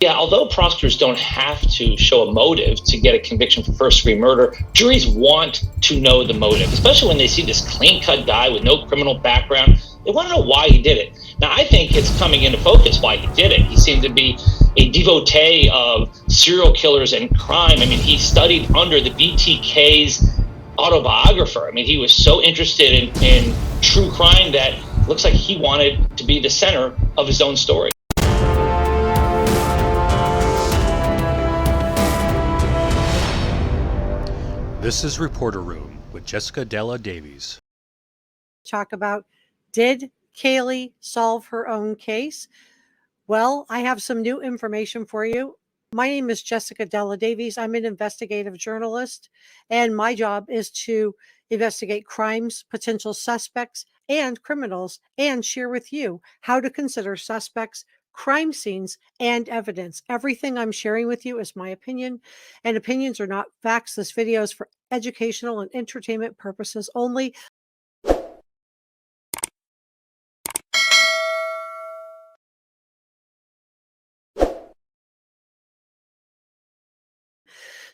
Yeah, although prosecutors don't have to show a motive to get a conviction for first-degree murder, juries want to know the motive, especially when they see this clean-cut guy with no criminal background. They want to know why he did it. Now, I think it's coming into focus why he did it. He seemed to be a devotee of serial killers and crime. I mean, he studied under the BTK's autobiographer. I mean, he was so interested in true crime that it looks like he wanted to be the center of his own story. This is Reporter Room with Jessica Della Davies. Talk about, did Kaylee solve her own case? Well, I have some new information for you. My name is Jessica Della Davies. I'm an investigative journalist, and my job is to investigate crimes, potential suspects, and criminals, and share with you how to consider suspects, crime scenes, and evidence. Everything I'm sharing with you is my opinion, and opinions are not facts. This video is for educational and entertainment purposes only.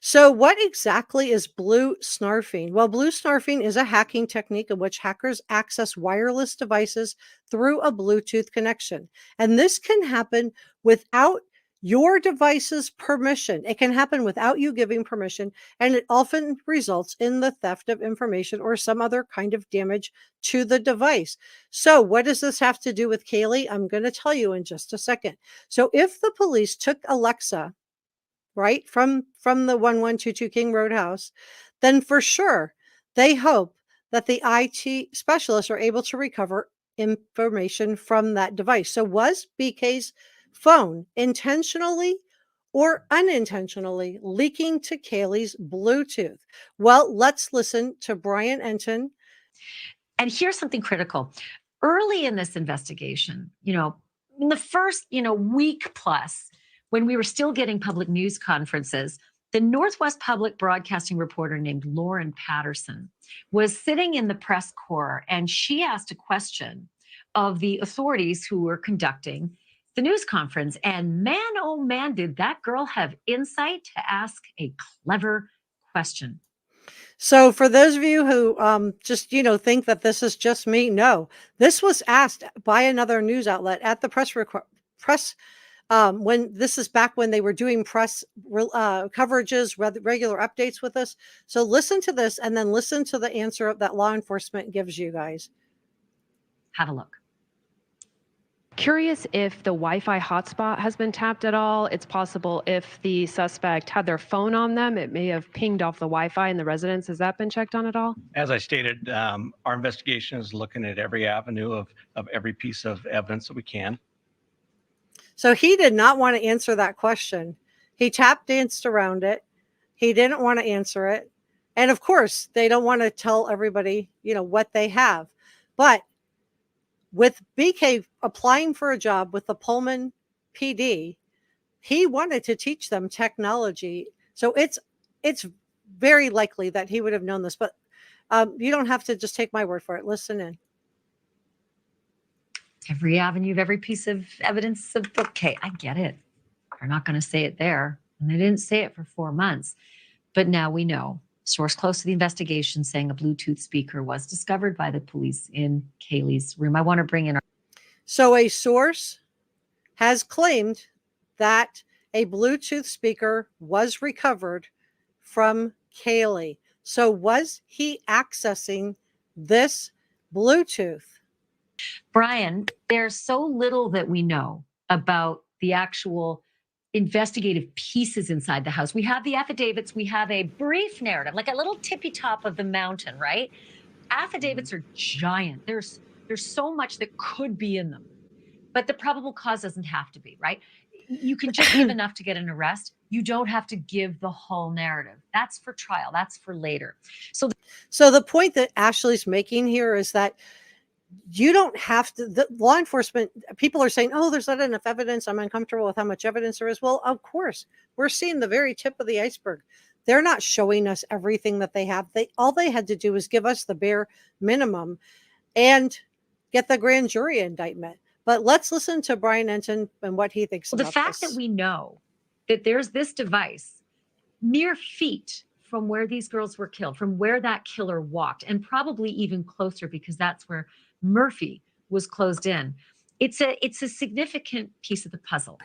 So what exactly is blue snarfing? Well, blue snarfing is a hacking technique in which hackers access wireless devices through a Bluetooth connection. And this can happen without your device's permission. It can happen without you giving permission, and it often results in the theft of information or some other kind of damage to the device. So what does this have to do with Kaylee? I'm going to tell you in just a second. So if the police took Alexa, right, from the 1122 King Road house, then for sure they hope that the IT specialists are able to recover information from that device. So was BK's phone intentionally or unintentionally leaking to Kaylee's Bluetooth? Well, let's listen to Bryan Kohberger. And here's something critical. Early in this investigation, in the first, week plus, when we were still getting public news conferences, the Northwest Public Broadcasting reporter named Lauren Patterson was sitting in the press corps, and she asked a question of the authorities who were conducting the news conference. And man, oh man, did that girl have insight to ask a clever question. So for those of you who just, think that this is just me, no, this was asked by another news outlet at the press when this is back when they were doing press coverages, regular updates with us. So listen to this and then listen to the answer that law enforcement gives you guys. Have a look. Curious if the Wi-Fi hotspot has been tapped at all. It's possible if the suspect had their phone on them, it may have pinged off the Wi-Fi in the residence. Has that been checked on at all? As I stated, our investigation is looking at every avenue of every piece of evidence that we can. So he did not want to answer that question. He tap danced around it. He didn't want to answer it. And of course, they don't want to tell everybody, what they have. But with BK applying for a job with the Pullman PD, he wanted to teach them technology. So it's very likely that he would have known this, but you don't have to just take my word for it. Listen in. Every avenue of every piece of evidence of, okay, I get it. They're not going to say it there. And they didn't say it for 4 months. But now we know. Source close to the investigation saying a Bluetooth speaker was discovered by the police in Kaylee's room. I want to bring in our... So a source has claimed that a Bluetooth speaker was recovered from Kaylee. So was he accessing this Bluetooth? Bryan, there's so little that we know about the actual investigative pieces inside the house. We have the affidavits, we have a brief narrative, like a little tippy top of the mountain, right? Affidavits are giant. There's so much that could be in them, but the probable cause doesn't have to be, right? You can just give enough to get an arrest. You don't have to give the whole narrative. That's for trial. That's for later. So the point that Ashley's making here is that you don't have to, the law enforcement, people are saying, oh, there's not enough evidence. I'm uncomfortable with how much evidence there is. Well, of course, we're seeing the very tip of the iceberg. They're not showing us everything that they have. All they had to do was give us the bare minimum and get the grand jury indictment. But let's listen to Bryan Enton and what he thinks Well, about the fact this. that we know that there's this device mere feet from where these girls were killed, from where that killer walked, and probably even closer because that's where Murphy was closed in. It's a significant piece of the puzzle.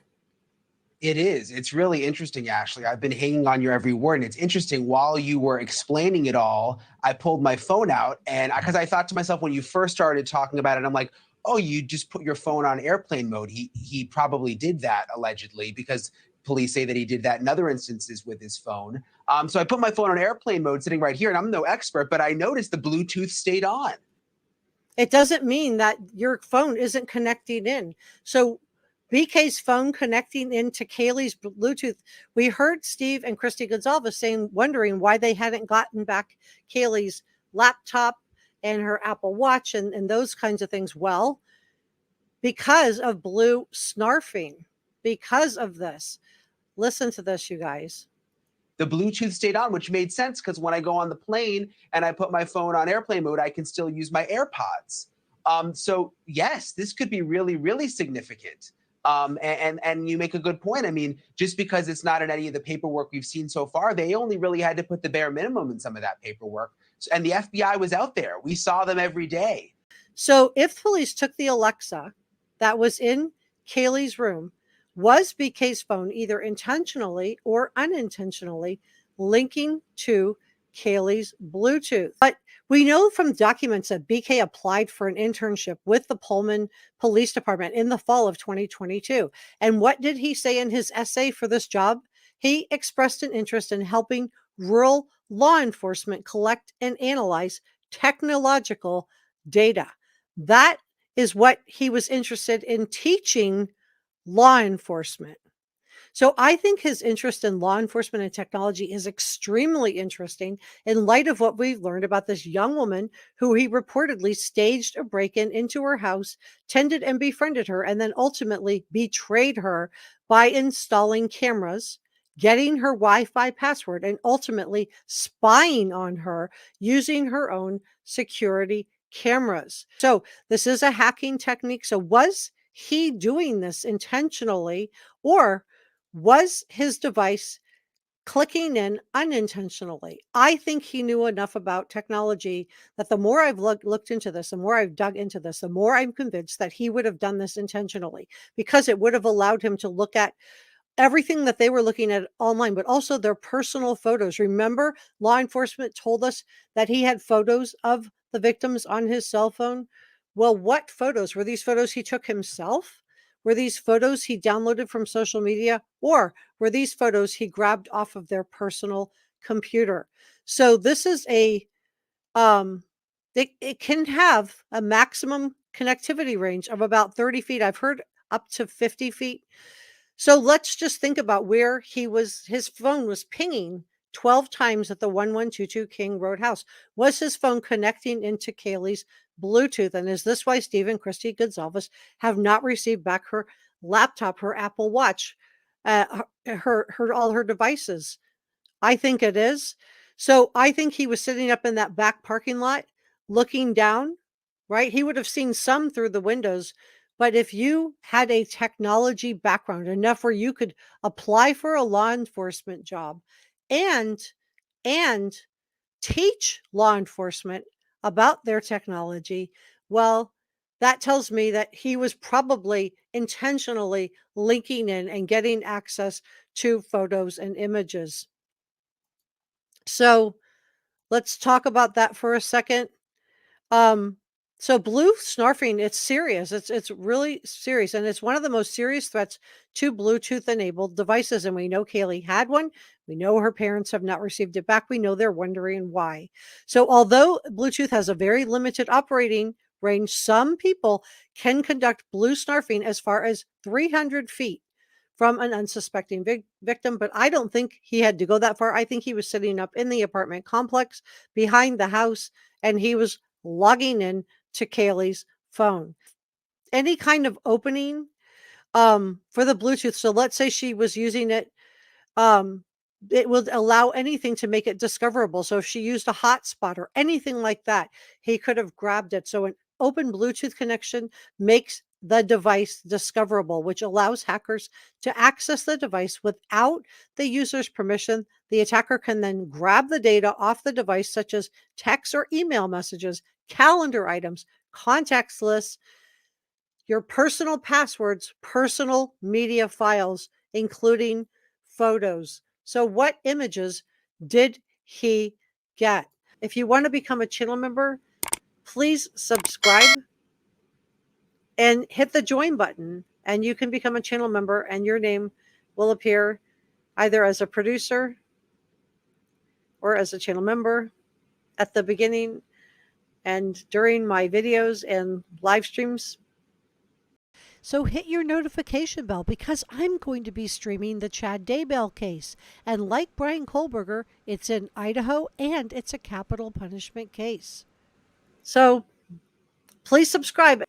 It is. It's really interesting, Ashley. I've been hanging on your every word. And it's interesting, while you were explaining it all, I pulled my phone out, and because I thought to myself when you first started talking about it, I'm like, oh, you just put your phone on airplane mode. He probably did that, allegedly, because police say that he did that in other instances with his phone. So I put my phone on airplane mode sitting right here, and I'm no expert, but I noticed the Bluetooth stayed on. It doesn't mean that your phone isn't connecting in. So BK's phone connecting into Kaylee's Bluetooth. We heard Steve and Christy Gonzalez wondering why they hadn't gotten back Kaylee's laptop and her Apple Watch and those kinds of things. Well, because of Blue snarfing, because of this. Listen to this, you guys. The Bluetooth stayed on, which made sense because when I go on the plane and I put my phone on airplane mode, I can still use my AirPods. So yes, this could be really, really significant. And you make a good point. I mean, just because it's not in any of the paperwork we've seen so far, they only really had to put the bare minimum in some of that paperwork. And the FBI was out there. We saw them every day. So if police took the Alexa that was in Kaylee's room, was BK's phone either intentionally or unintentionally linking to Kaylee's Bluetooth? But we know from documents that BK applied for an internship with the Pullman Police Department in the fall of 2022. And what did he say in his essay for this job? He expressed an interest in helping rural law enforcement collect and analyze technological data. That is what he was interested in teaching law enforcement. So I think his interest in law enforcement and technology is extremely interesting in light of what we've learned about this young woman who he reportedly staged a break-in into her house, tended and befriended her, and then ultimately betrayed her by installing cameras, getting her Wi-Fi password, and ultimately spying on her using her own security cameras. So this is a hacking technique. So was he doing this intentionally, or was his device clicking in unintentionally? I think he knew enough about technology that the more I've looked into this, the more I've dug into this, the more I'm convinced that he would have done this intentionally, because it would have allowed him to look at everything that they were looking at online, but also their personal photos. Remember, law enforcement told us that he had photos of the victims on his cell phone. Well, what photos? Were these photos he took himself? Were these photos he downloaded from social media? Or were these photos he grabbed off of their personal computer? So this is it can have a maximum connectivity range of about 30 feet. I've heard up to 50 feet. So let's just think about where his phone was pinging 12 times at the 1122 King Road house. Was his phone connecting into Kaylee's Bluetooth? And is this why Steve and Christy Gonzalez have not received back her laptop, her Apple Watch, all her devices? I think it is. So I think he was sitting up in that back parking lot looking down, right? He would have seen some through the windows. But if you had a technology background enough where you could apply for a law enforcement job and teach law enforcement about their technology, well, that tells me that he was probably intentionally linking in and getting access to photos and images. So let's talk about that for a second. So blue snarfing, it's serious. It's really serious. And it's one of the most serious threats to Bluetooth enabled devices. And we know Kaylee had one. We know her parents have not received it back. We know they're wondering why. So although Bluetooth has a very limited operating range, some people can conduct blue snarfing as far as 300 feet from an unsuspecting victim. But I don't think he had to go that far. I think he was sitting up in the apartment complex behind the house, and he was logging in to Kaylee's phone. Any kind of opening for the Bluetooth. So let's say she was using it. It will allow anything to make it discoverable. So if she used a hotspot or anything like that, he could have grabbed it. So an open Bluetooth connection makes the device discoverable, which allows hackers to access the device without the user's permission. The attacker can then grab the data off the device, such as text or email messages, calendar items, contacts lists, your personal passwords, personal media files, including photos. So what images did he get? If you want to become a channel member, please subscribe and hit the join button, and you can become a channel member, and your name will appear either as a producer or as a channel member at the beginning and during my videos and live streams. So hit your notification bell, because I'm going to be streaming the Chad Daybell case. And like Bryan Kohberger, it's in Idaho and it's a capital punishment case. So please subscribe.